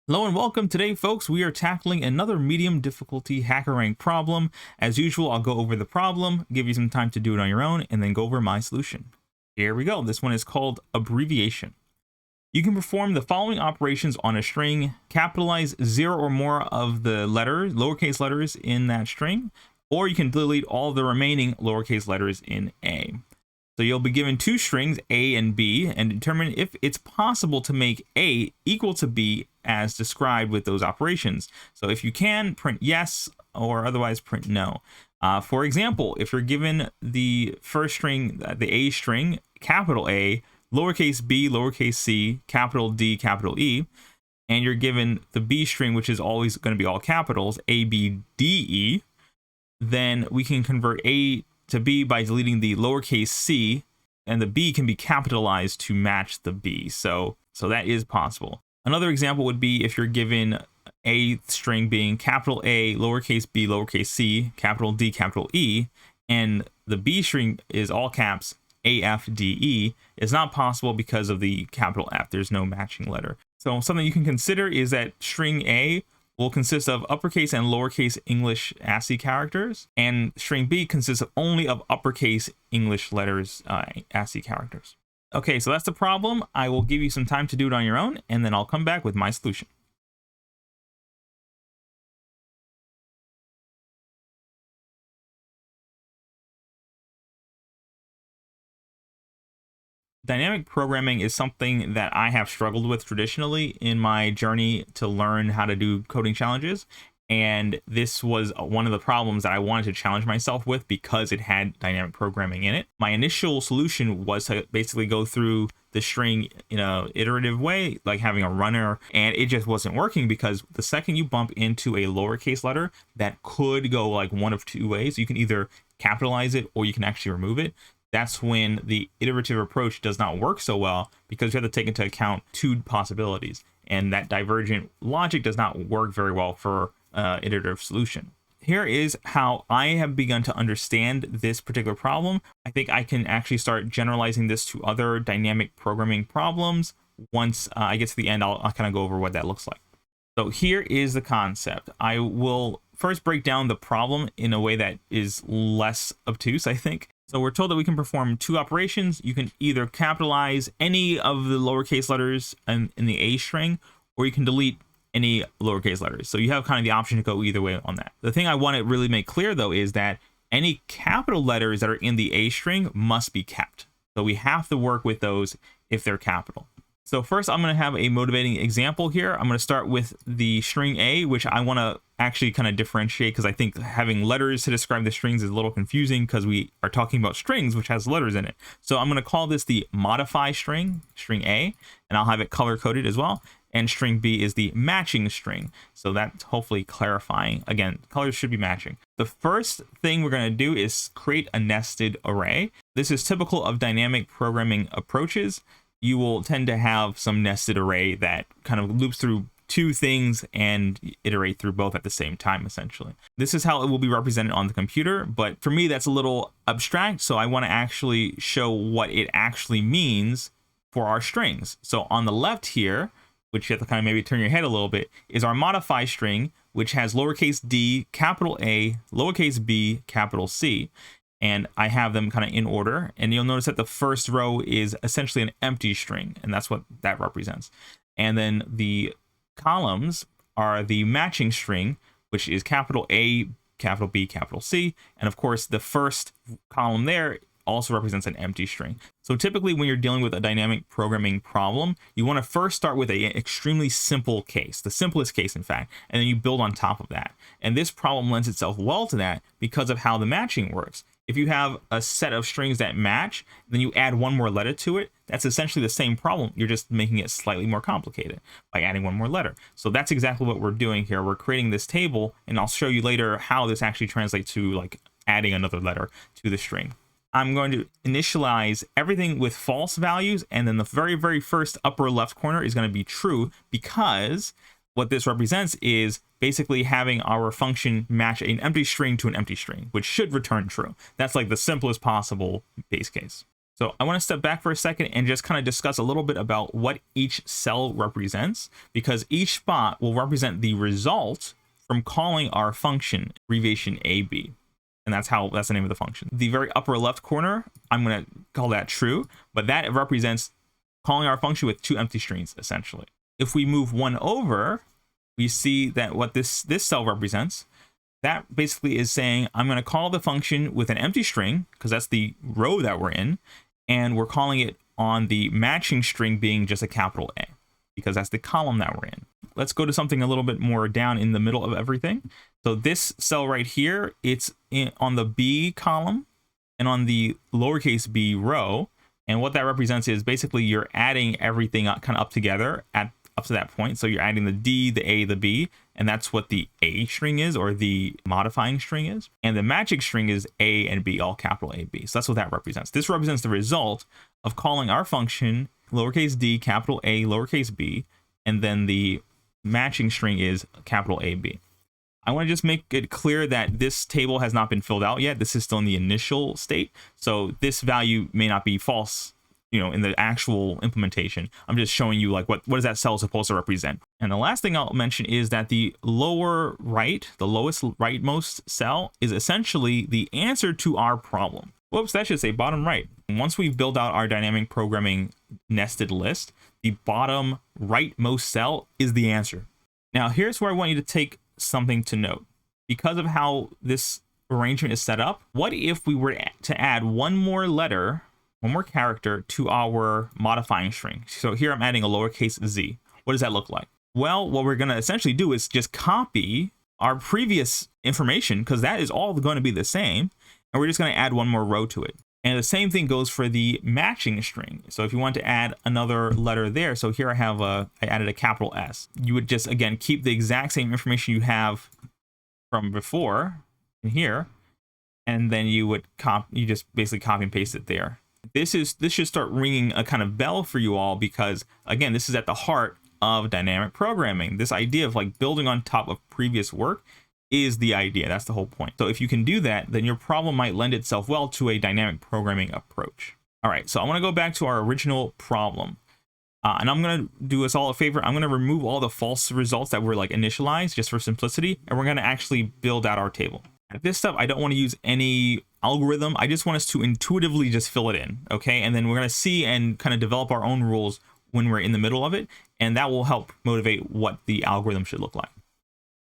Hello and welcome. Today, folks, we are tackling another medium difficulty HackerRank problem. As usual, I'll go over the problem, give you some time to do it on your own, and then go over my solution. Here we go. This one is called abbreviation. You can perform the following operations on a string, capitalize 0 or more of the lowercase letters in that string, or you can delete all the remaining lowercase letters in A. So you'll be given two strings, A and B, and determine if it's possible to make A equal to B as described with those operations. So if you can, print yes, or otherwise print no. For example, if you're given the first string, the A string, capital A, lowercase b, lowercase c, capital D, capital E, and you're given the B string, which is always going to be all capitals, A, B, D, E, then we can convert A to B by deleting the lowercase c, and the B can be capitalized to match the B. So that is possible. Another example would be if you're given A string being capital A, lowercase b, lowercase c, capital D, capital E, and the B string is all caps A, F, D, E. It's not possible because of the capital F. There's no matching letter. So something you can consider is that string A will consist of uppercase and lowercase English ASCII characters, and string B consists only of uppercase English letters, ASCII characters. Okay, so that's the problem. I will give you some time to do it on your own, and then I'll come back with my solution. Dynamic programming is something that I have struggled with traditionally in my journey to learn how to do coding challenges. And this was one of the problems that I wanted to challenge myself with because it had dynamic programming in it. My initial solution was to basically go through the string in an iterative way, like having a runner, and it just wasn't working because the second you bump into a lowercase letter that could go like one of two ways, you can either capitalize it or you can actually remove it. That's when the iterative approach does not work so well because you have to take into account two possibilities, and that divergent logic does not work very well for iterative solution. Here is how I have begun to understand this particular problem. I think I can actually start generalizing this to other dynamic programming problems. Once I get to the end, I'll kind of go over what that looks like. So here is the concept. I will first break down the problem in a way that is less obtuse, I think. So we're told that we can perform two operations. You can either capitalize any of the lowercase letters in the A string, or you can delete any lowercase letters. So you have kind of the option to go either way on that. The thing I want to really make clear, though, is that any capital letters that are in the A string must be kept. So we have to work with those if they're capital. So first, I'm going to have a motivating example here. I'm going to start with the string A, which I want to actually kind of differentiate because I think having letters to describe the strings is a little confusing because we are talking about strings, which has letters in it. So I'm going to call this the modify string, string A, and I'll have it color coded as well. And string B is the matching string. So that's hopefully clarifying. Again, colors should be matching. The first thing we're going to do is create a nested array. This is typical of dynamic programming approaches. You will tend to have some nested array that kind of loops through two things and iterate through both at the same time, essentially. This is how it will be represented on the computer, but for me, that's a little abstract, so I want to actually show what it actually means for our strings. So on the left here, which you have to kind of maybe turn your head a little bit, is our modify string, which has lowercase d, capital A, lowercase b, capital C. And I have them kind of in order. And you'll notice that the first row is essentially an empty string, and that's what that represents. And then the columns are the matching string, which is capital A, capital B, capital C. And of course, the first column there also represents an empty string. So typically when you're dealing with a dynamic programming problem, you want to first start with an extremely simple case, the simplest case in fact, and then you build on top of that. And this problem lends itself well to that because of how the matching works. If you have a set of strings that match, then you add one more letter to it, that's essentially the same problem. You're just making it slightly more complicated by adding one more letter. So that's exactly what we're doing here. We're creating this table, and I'll show you later how this actually translates to like adding another letter to the string. I'm going to initialize everything with false values, and then the very, very first upper left corner is going to be true because what this represents is basically having our function match an empty string to an empty string, which should return true. That's like the simplest possible base case. So I want to step back for a second and just kind of discuss a little bit about what each cell represents, because each spot will represent the result from calling our function, abbreviation AB. And that's the name of the function. The very upper left corner, I'm going to call that true, but that represents calling our function with 2 empty strings, essentially. If we move one over, we see that what this cell represents, that basically is saying I'm going to call the function with an empty string, because that's the row that we're in, and we're calling it on the matching string being just a capital A, because that's the column that we're in. Let's go to something a little bit more down in the middle of everything. So this cell right here, it's on the B column and on the lowercase b row. And what that represents is basically you're adding everything kind of up together up to that point. So you're adding the D, the A, the B, and that's what the A string is, or the modifying string is. And the matching string is A and B, all capital A, B. So that's what that represents. This represents the result of calling our function lowercase d, capital A, lowercase b, and then the matching string is capital AB. I want to just make it clear that this table has not been filled out yet. This is still in the initial state. So this value may not be false, in the actual implementation. I'm just showing you like what is that cell supposed to represent. And the last thing I'll mention is that the lower right, the lowest rightmost cell, is essentially the answer to our problem. Whoops, that should say bottom right. Once we've built out our dynamic programming nested list, the bottom rightmost cell is the answer. Now here's where I want you to take something to note. Because of how this arrangement is set up, what if we were to add one more letter, one more character to our modifying string? So here I'm adding a lowercase z. What does that look like? Well, what we're going to essentially do is just copy our previous information, because that is all going to be the same, and we're just going to add one more row to it. And the same thing goes for the matching string. So if you want to add another letter there, so here I added a capital S. You would just, again, keep the exact same information you have from before in here, and then you just basically copy and paste it there. This should start ringing a kind of bell for you all, because again, this is at the heart of dynamic programming. This idea of like building on top of previous work is the idea. That's the whole point. So if you can do that, then your problem might lend itself well to a dynamic programming approach. All right, so I want to go back to our original problem. And I'm going to do us all a favor. I'm going to remove all the false results that were like initialized just for simplicity, and we're going to actually build out our table. At this step, I don't want to use any algorithm. I just want us to intuitively just fill it in, okay? And then we're going to see and kind of develop our own rules when we're in the middle of it, and that will help motivate what the algorithm should look like.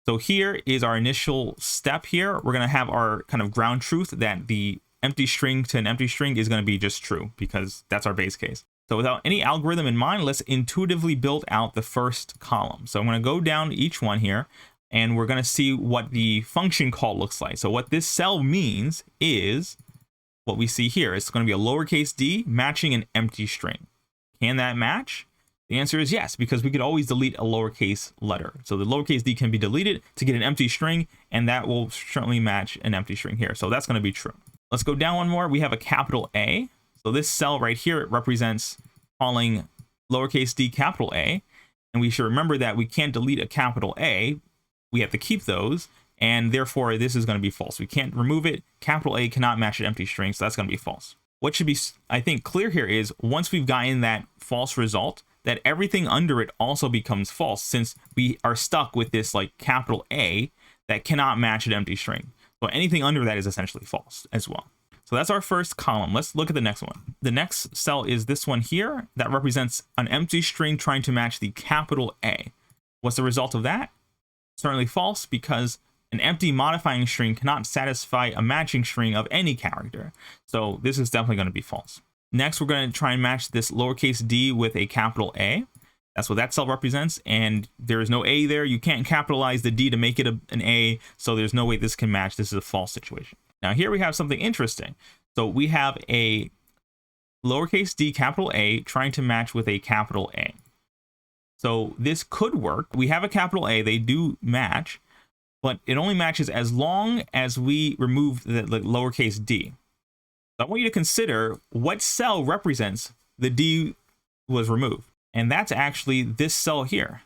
So here is our initial step here. We're going to have our kind of ground truth that the empty string to an empty string is going to be just true, because that's our base case. So without any algorithm in mind, let's intuitively build out the first column. So I'm going to go down each one here, and we're going to see what the function call looks like. So what this cell means is what we see here. It's going to be a lowercase d matching an empty string. Can that match? The answer is yes, because we could always delete a lowercase letter. So the lowercase d can be deleted to get an empty string, and that will certainly match an empty string here. So that's going to be true. Let's go down one more. We have a capital A. So this cell right here, it represents calling lowercase d capital A. And we should remember that we can't delete a capital A. We have to keep those, and therefore this is going to be false. We can't remove it. Capital A cannot match an empty string, so that's going to be false. What should be, I think, clear here is once we've gotten that false result, that everything under it also becomes false, since we are stuck with this like capital A that cannot match an empty string. So anything under that is essentially false as well. So that's our first column. Let's look at the next one. The next cell is this one here that represents an empty string trying to match the capital A. What's the result of that? Certainly false, because an empty modifying string cannot satisfy a matching string of any character. So this is definitely going to be false. Next, we're going to try and match this lowercase d with a capital A. That's what that cell represents, and there is no A there. You can't capitalize the D to make it an A, so there's no way this can match. This is a false situation. Now here we have something interesting. So we have a lowercase d capital A trying to match with a capital A. So this could work. We have a capital A, they do match, but it only matches as long as we remove the lowercase d. So I want you to consider what cell represents the D was removed. And that's actually this cell here.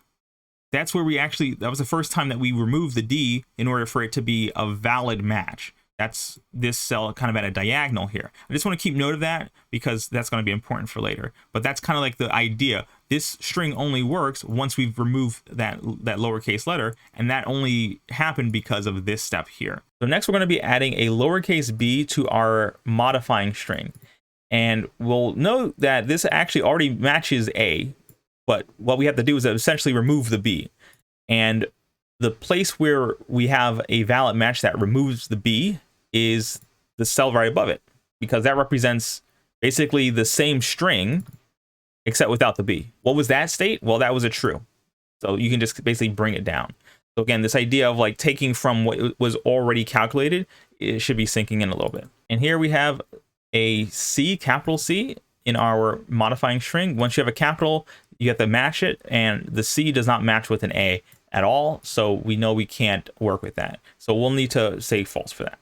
That's where that was the first time that we removed the D in order for it to be a valid match. That's this cell kind of at a diagonal here. I just want to keep note of that because that's going to be important for later. But that's kind of like the idea. This string only works once we've removed that lowercase letter, and that only happened because of this step here. So next we're going to be adding a lowercase b to our modifying string. And we'll note that this actually already matches a, but what we have to do is essentially remove the b. And the place where we have a valid match that removes the b is the cell right above it, because that represents basically the same string except without the b. What was that state? Well, that was a true. So you can just basically bring it down. So again, this idea of like taking from what was already calculated, it should be sinking in a little bit. And here we have a C, capital C, in our modifying string. Once you have a capital, you have to match it, and the C does not match with an A at all, so we know we can't work with that. So we'll need to say false for that.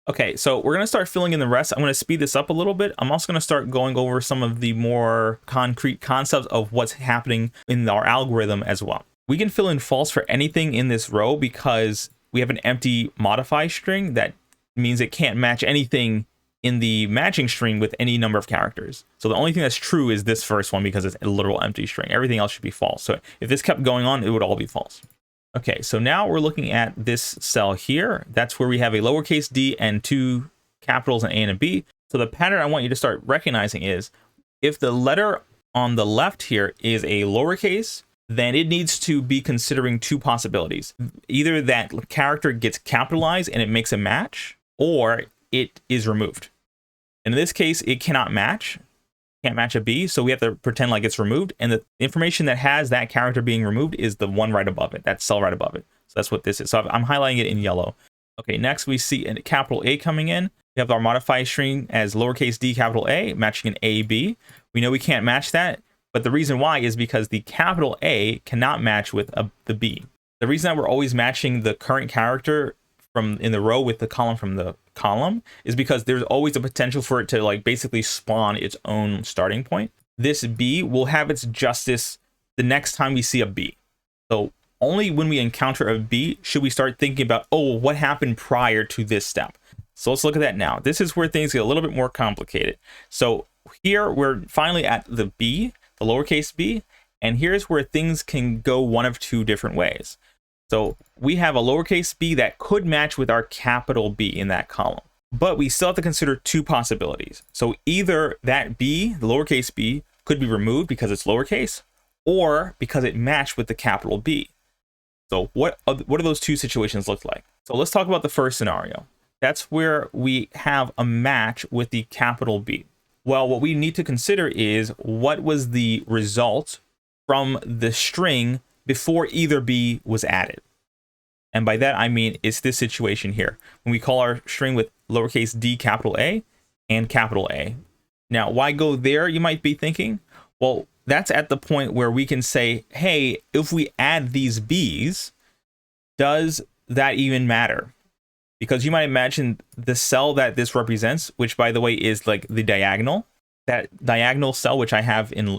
Okay, so we're going to start filling in the rest. I'm going to speed this up a little bit. I'm also going to start going over some of the more concrete concepts of what's happening in our algorithm as well. We can fill in false for anything in this row because we have an empty modify string. That means it can't match anything in the matching string with any number of characters. So the only thing that's true is this first one because it's a literal empty string. Everything else should be false. So if this kept going on, it would all be false. Okay, so now we're looking at this cell here. That's where we have a lowercase d and two capitals, an A and a B. So the pattern I want you to start recognizing is if the letter on the left here is a lowercase, then it needs to be considering two possibilities. Either that character gets capitalized and it makes a match, or it is removed. And in this case, it cannot match. Can't match a B, so we have to pretend like it's removed, and the information that has that character being removed is the one right above it, that cell right above it. So that's what this is. So I'm highlighting it in yellow. Okay, next we see a capital A coming in. We have our modify string as lowercase d capital A matching an A, B. We know we can't match that, but the reason why is because the capital A cannot match with the B. The reason that we're always matching the current character from in the row with the column from the column is because there's always a potential for it to like basically spawn its own starting point. This B will have its justice the next time we see a B. So only when we encounter a B should we start thinking about, oh, what happened prior to this step. So let's look at that now. This is where things get a little bit more complicated. So here we're finally at the B, the lowercase b, and here's where things can go one of two different ways. So we have a lowercase b that could match with our capital B in that column, but we still have to consider two possibilities. So either that b, the lowercase b, could be removed because it's lowercase, or because it matched with the capital B. So what do those two situations look like? So let's talk about the first scenario. That's where we have a match with the capital B. Well, what we need to consider is what was the result from the string before either B was added. And by that, I mean, it's this situation here, when we call our string with lowercase d capital A and capital A. Now, why go there, you might be thinking? Well, that's at the point where we can say, hey, if we add these B's, does that even matter? Because you might imagine the cell that this represents, which by the way is like the diagonal, that diagonal cell, which I have in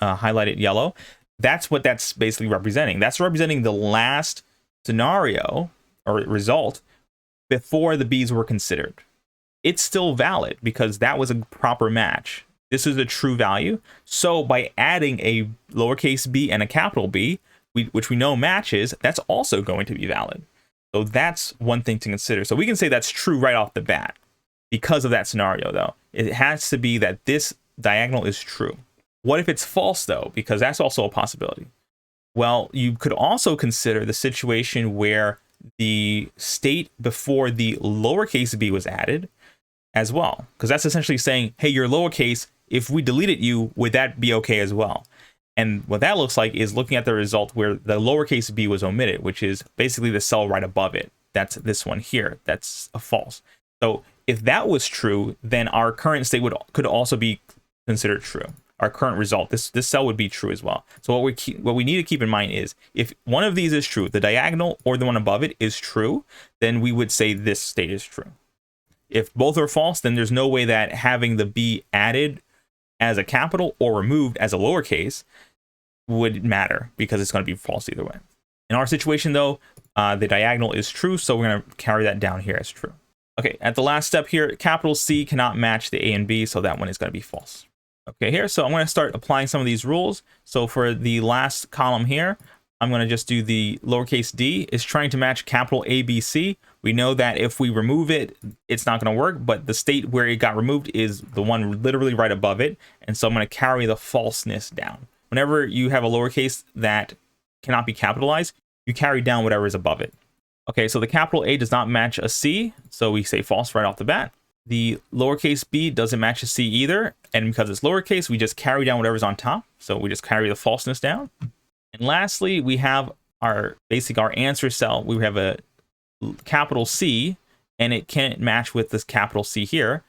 highlighted yellow, that's what that's basically representing. That's representing the last scenario or result before the B's were considered. It's still valid because that was a proper match. This is a true value. So by adding a lowercase b and a capital B, which we know matches, that's also going to be valid. So that's one thing to consider. So we can say that's true right off the bat. Because of that scenario, though, it has to be that this diagonal is true. What if it's false, though? Because that's also a possibility. Well, you could also consider the situation where the state before the lowercase b was added as well. Because that's essentially saying, hey, you're lowercase. If we deleted you, would that be okay as well? And what that looks like is looking at the result where the lowercase b was omitted, which is basically the cell right above it. That's this one here. That's a false. So if that was true, then our current state could also be considered true. Our current result, this cell would be true as well. So what we need to keep in mind is if one of these is true, the diagonal or the one above it is true, then we would say this state is true. If both are false, then there's no way that having the b added as a capital or removed as a lowercase would matter because it's going to be false either way. In our situation, though, the diagonal is true, so we're going to carry that down here as true. Okay, at the last step here, capital C cannot match the A and B, so that one is going to be false. Okay, here, so I'm going to start applying some of these rules. So for the last column here, I'm going to just do the lowercase d is trying to match capital A, B, C. We know that if we remove it, it's not going to work, but the state where it got removed is the one literally right above it. And so I'm going to carry the falseness down. Whenever you have a lowercase that cannot be capitalized, you carry down whatever is above it. Okay, so the capital A does not match a C, so we say false right off the bat. The lowercase b doesn't match a C either, and because it's lowercase, we just carry down whatever's on top. So we just carry the falseness down. And lastly, we have our answer cell. We have a capital C, and it can't match with this capital C here.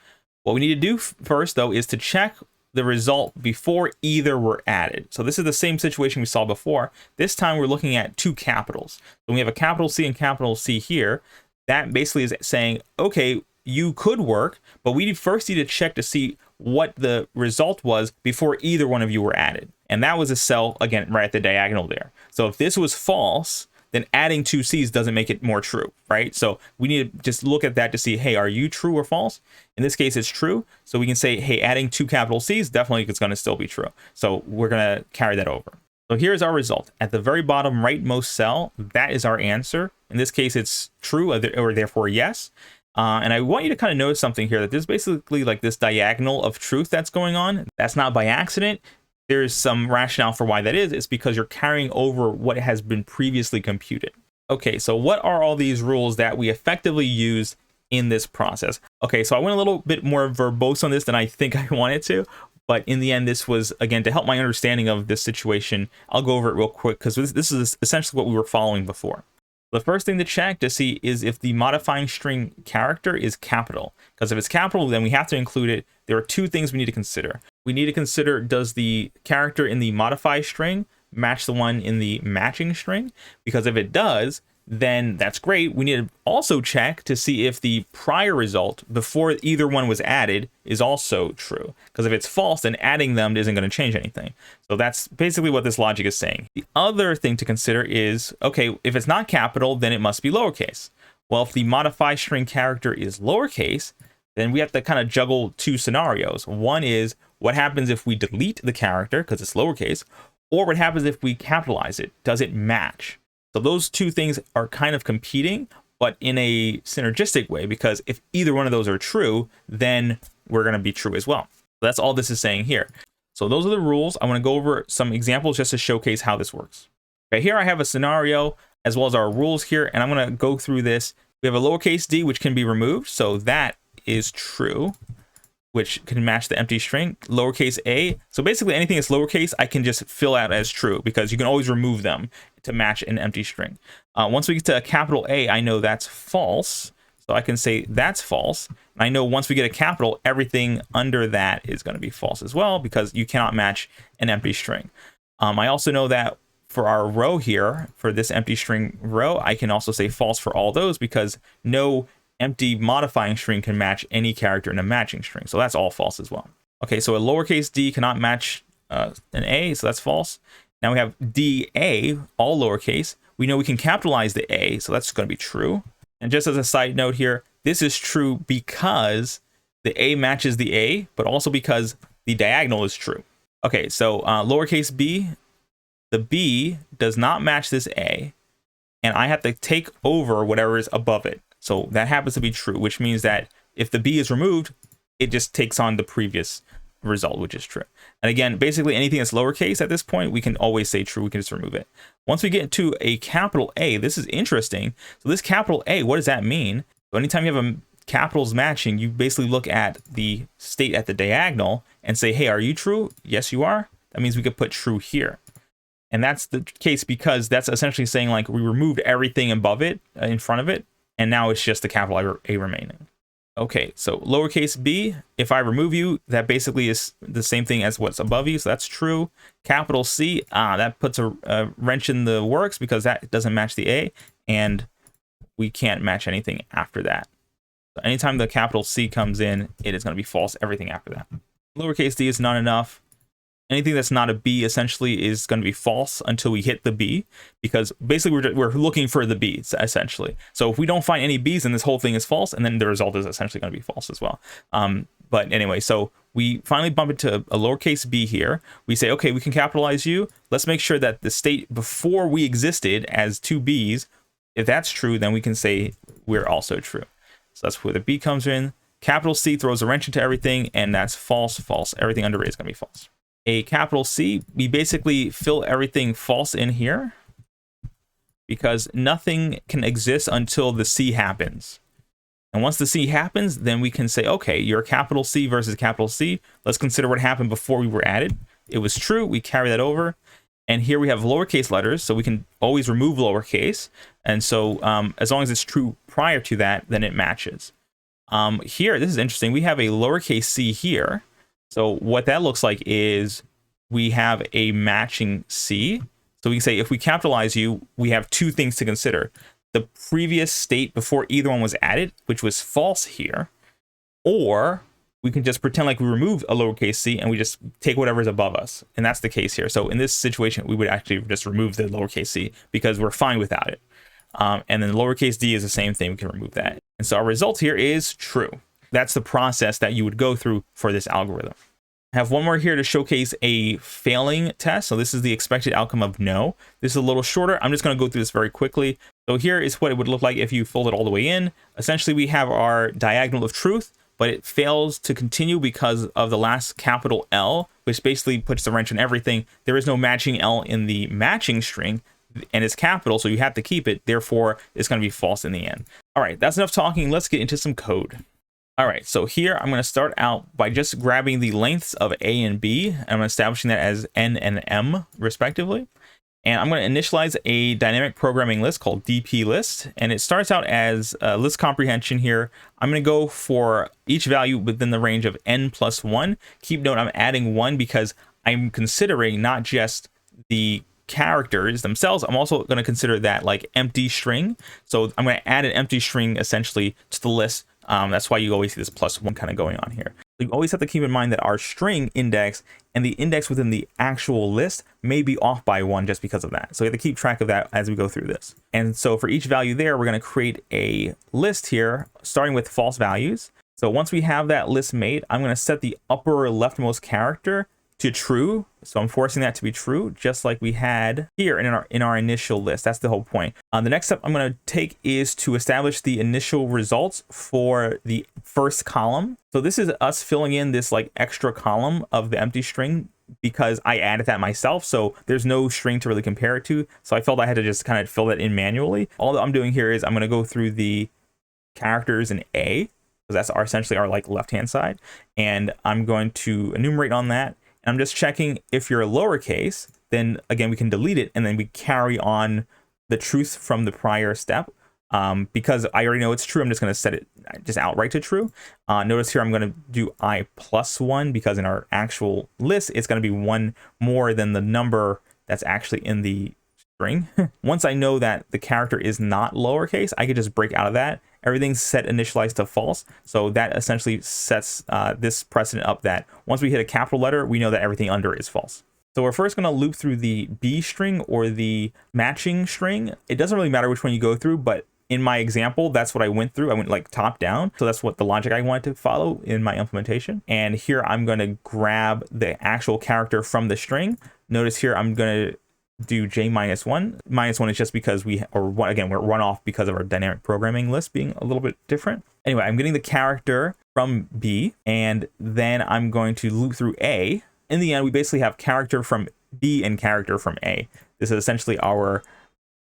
What we need to do first, though, is to check the result before either were added. So this is the same situation we saw before. This time we're looking at two capitals. So we have a capital C and capital C here. That basically is saying, okay, you could work, but we first need to check to see what the result was before either one of you were added. And that was a cell, again, right at the diagonal there. So if this was false, then adding two C's doesn't make it more true, right? So we need to just look at that to see, hey, are you true or false? In this case, it's true. So we can say, hey, adding two capital C's, definitely it's going to still be true. So we're going to carry that over. So here's our result. At the very bottom rightmost cell, that is our answer. In this case, it's true or therefore yes. And I want you to kind of notice something here, that there's basically like this diagonal of truth that's going on. That's not by accident. There's some rationale for why that is. It's because you're carrying over what has been previously computed. Okay, so what are all these rules that we effectively used in this process? Okay, so I went a little bit more verbose on this than I think I wanted to, but in the end, this was, again, to help my understanding of this situation. I'll go over it real quick because this is essentially what we were following before. The first thing to check to see is if the modifying string character is capital, because if it's capital, then we have to include it. There are two things we need to consider. We need to consider, does the character in the modify string match the one in the matching string? Because if it does, then that's great. We need to also check to see if the prior result before either one was added is also true. Because if it's false, then adding them isn't going to change anything. So that's basically what this logic is saying. The other thing to consider is, okay, if it's not capital, then it must be lowercase. Well, if the modify string character is lowercase, then we have to kind of juggle two scenarios. One is, what happens if we delete the character because it's lowercase? Or what happens if we capitalize it? Does it match? So those two things are kind of competing, but in a synergistic way, because if either one of those are true, then we're going to be true as well. So that's all this is saying here. So those are the rules. I want to go over some examples just to showcase how this works. Okay, here I have a scenario as well as our rules here, and I'm going to go through this. We have a lowercase d, which can be removed. So that is true, which can match the empty string. Lowercase a, so basically anything that's lowercase, I can just fill out as true because you can always remove them to match an empty string. Once we get to a capital A, I know that's false, so I can say that's false. And I know once we get a capital, everything under that is going to be false as well because you cannot match an empty string. I also know that for our row here, for this empty string row, I can also say false for all those because no empty modifying string can match any character in a matching string. So that's all false as well. Okay, so a lowercase d cannot match an A, so that's false. Now we have DA, all lowercase. We know we can capitalize the A, so that's going to be true. And just as a side note here, this is true because the A matches the A, but also because the diagonal is true. Okay, so lowercase b, the B does not match this A, and I have to take over whatever is above it. So that happens to be true, which means that if the B is removed, it just takes on the previous result, which is true. And again, basically anything that's lowercase at this point, we can always say true. We can just remove it. Once we get to a capital A, this is interesting. So this capital A, what does that mean? So anytime you have a capitals matching, you basically look at the state at the diagonal and say, hey, are you true? Yes, you are. That means we could put true here. And that's the case because that's essentially saying like we removed everything above it, in front of it, and now it's just the capital A remaining. Okay, so lowercase b, if I remove you, that basically is the same thing as what's above you, so that's true. Capital C, that puts a wrench in the works because that doesn't match the A, and we can't match anything after that. So anytime the capital C comes in, it is going to be false, everything after that. Lowercase d is not enough. Anything that's not a B essentially is going to be false until we hit the B, because basically we're looking for the B's essentially. So if we don't find any B's, then this whole thing is false, and then the result is essentially going to be false as well. But anyway, so we finally bump into a lowercase b here. We say, okay, we can capitalize you. Let's make sure that the state before we existed as two B's, if that's true, then we can say we're also true. So that's where the B comes in. Capital C throws a wrench into everything, and that's false, false. Everything under it is going to be false. A capital C, we basically fill everything false in here because nothing can exist until the C happens. And once the C happens, then we can say, okay, you're capital C versus capital C. Let's consider what happened before we were added. It was true. We carry that over. And here we have lowercase letters, so we can always remove lowercase. And so as long as it's true prior to that, then it matches. Here, this is interesting. We have a lowercase c here. So what that looks like is we have a matching C. So we can say if we capitalize you, we have two things to consider. The previous state before either one was added, which was false here, or we can just pretend like we removed a lowercase c and we just take whatever's above us. And that's the case here. So in this situation, we would actually just remove the lowercase c because we're fine without it. And then the lowercase d is the same thing. We can remove that. And so our result here is true. That's the process that you would go through for this algorithm. I have one more here to showcase a failing test. So this is the expected outcome of no. This is a little shorter. I'm just going to go through this very quickly. So here is what it would look like if you fold it all the way in. Essentially, we have our diagonal of truth, but it fails to continue because of the last capital L, which basically puts the wrench in everything. There is no matching L in the matching string, and it's capital, so you have to keep it. Therefore, it's going to be false in the end. All right, that's enough talking. Let's get into some code. All right, so here I'm going to start out by just grabbing the lengths of A and B, and I'm establishing that as N and M, respectively. And I'm going to initialize a dynamic programming list called DP list, and it starts out as a list comprehension here. I'm going to go for each value within the range of N plus 1. Keep note, I'm adding 1 because I'm considering not just the characters themselves, I'm also going to consider that like empty string. So I'm going to add an empty string essentially to the list. That's why you always see this +1 kind of going on here. You always have to keep in mind that our string index and the index within the actual list may be off by 1 just because of that. So we have to keep track of that as we go through this. And so for each value there, we're going to create a list here, starting with false values. So once we have that list made, I'm going to set the upper leftmost character to true. So I'm forcing that to be true, just like we had here in our initial list. That's the whole point. The next step I'm going to take is to establish the initial results for the first column. So this is us filling in this like extra column of the empty string because I added that myself. So there's no string to really compare it to. So I felt I had to just kind of fill that in manually. All that I'm doing here is I'm going to go through the characters in A, because that's essentially our like left-hand side. And I'm going to enumerate on that. I'm just checking if you're lowercase, then again, we can delete it and then we carry on the truth from the prior step. Because I already know it's true, I'm just going to set it just outright to true. Notice here I'm going to do I plus 1 because in our actual list, it's going to be 1 more than the number that's actually in the string. Once I know that the character is not lowercase, I could just break out of that. Everything's set initialized to false. So that essentially sets this precedent up that once we hit a capital letter, we know that everything under is false. So we're first going to loop through the B string or the matching string. It doesn't really matter which one you go through, but in my example, that's what I went through. I went like top down. So that's what the logic I wanted to follow in my implementation. And here I'm going to grab the actual character from the string. Notice here I'm going to do J minus 1. Minus 1 is just because we're run off because of our dynamic programming list being a little bit different. Anyway, I'm getting the character from B, and then I'm going to loop through A. In the end, we basically have character from B and character from A. This is essentially our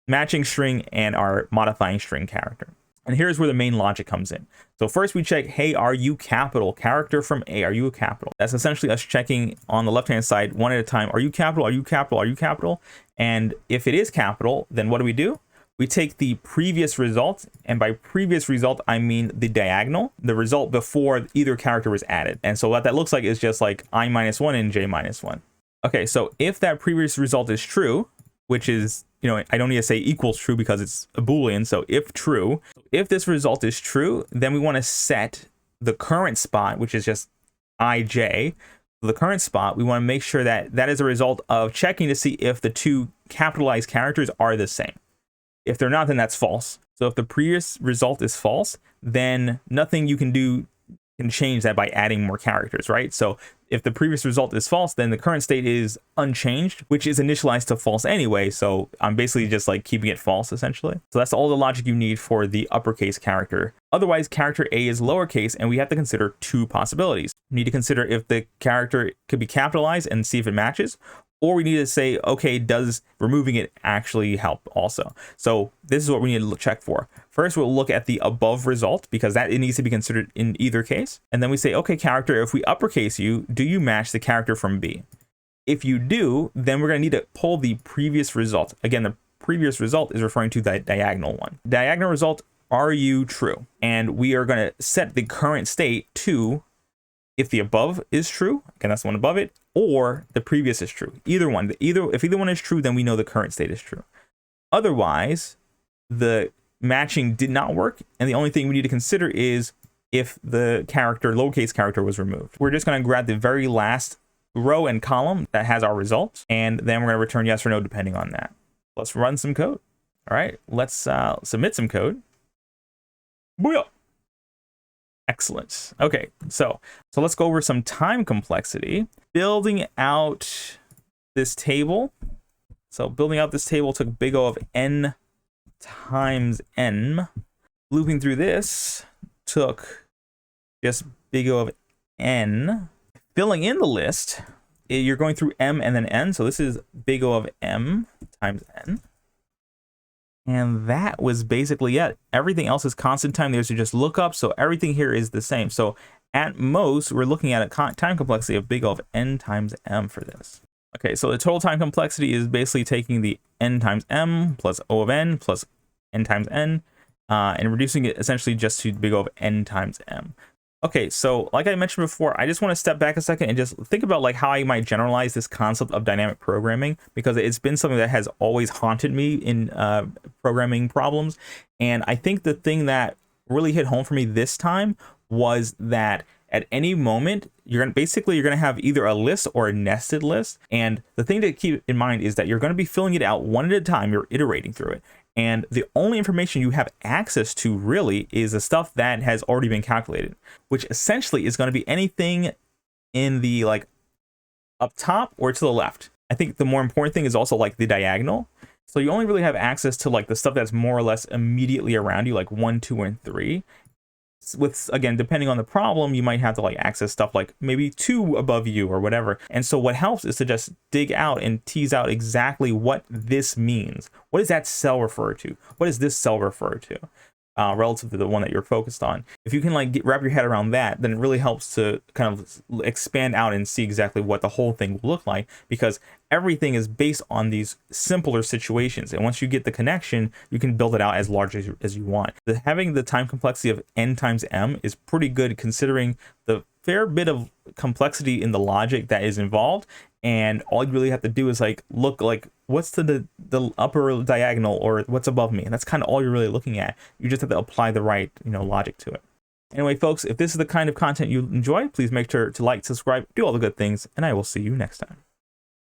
matching string and our modifying string character. And here's where the main logic comes in. So first we check, hey, are you capital? Character from A, are you a capital? That's essentially us checking on the left-hand side one at a time. Are you capital? Are you capital? Are you capital? And if it is capital, then what do? We take the previous result, and by previous result, I mean the diagonal, the result before either character was added. And so what that looks like is just like I minus 1 and J minus 1. Okay, so if that previous result is true, which is, I don't need to say equals true because it's a Boolean. So if true, if this result is true, then we want to set the current spot, which is just IJ, the current spot, we want to make sure that that is a result of checking to see if the two capitalized characters are the same. If they're not, then that's false. So if the previous result is false, then nothing you can do can change that by adding more characters, right? So if the previous result is false, then the current state is unchanged, which is initialized to false anyway. So I'm basically just like keeping it false essentially. So that's all the logic you need for the uppercase character. Otherwise, character A is lowercase, and we have to consider two possibilities. We need to consider if the character could be capitalized and see if it matches, or we need to say, okay, does removing it actually help also? So this is what we need to check for. First, we'll look at the above result because that it needs to be considered in either case. And then we say, okay, character, if we uppercase you, do you match the character from B? If you do, then we're gonna need to pull the previous result. Again, the previous result is referring to the diagonal one. Diagonal result, are you true? And we are gonna set the current state to if the above is true, again, that's the one above it, or the previous is true. Either one. If either one is true, then we know the current state is true. Otherwise, the matching did not work, and the only thing we need to consider is if the character, lowercase character, was removed. We're just going to grab the very last row and column that has our result, and then we're going to return yes or no depending on that. Let's run some code. All right, let's submit some code. Booyah! Excellent. Okay, so let's go over some time complexity. Building out this table. So building out this table took big O of n times n. Looping through this took just big O of n. Filling in the list, you're going through m and then n. So this is big O of m times n. And that was basically it. Everything else is constant time. There's just lookup. So everything here is the same. So at most, we're looking at a time complexity of big O of n times m for this. Okay, so the total time complexity is basically taking the n times m plus O of n plus n times n and reducing it essentially just to big O of n times m. Okay, so like I mentioned before, I just want to step back a second and just think about like how I might generalize this concept of dynamic programming, because it's been something that has always haunted me in programming problems. And I think the thing that really hit home for me this time was that at any moment, you're gonna have either a list or a nested list. And the thing to keep in mind is that you're gonna be filling it out one at a time. You're iterating through it. And the only information you have access to really is the stuff that has already been calculated, which essentially is going to be anything in the like up top or to the left. I think the more important thing is also like the diagonal. So you only really have access to like the stuff that's more or less immediately around you, like 1, 2, and 3. With, again, depending on the problem, you might have to like access stuff like maybe 2 above you or whatever. And so what helps is to just dig out and tease out exactly what this means. What does that cell refer to? What does this cell refer to? Relative to the one that you're focused on. If you can like wrap your head around that, then it really helps to kind of expand out and see exactly what the whole thing will look like, because everything is based on these simpler situations. And once you get the connection, you can build it out as large as you want. Having the time complexity of n times m is pretty good considering the fair bit of complexity in the logic that is involved. And all you really have to do is like look like what's the upper diagonal or what's above me. And that's kind of all you're really looking at. You just have to apply the right, logic to it. Anyway, folks, if this is the kind of content you enjoy, please make sure to like, subscribe, do all the good things, and I will see you next time.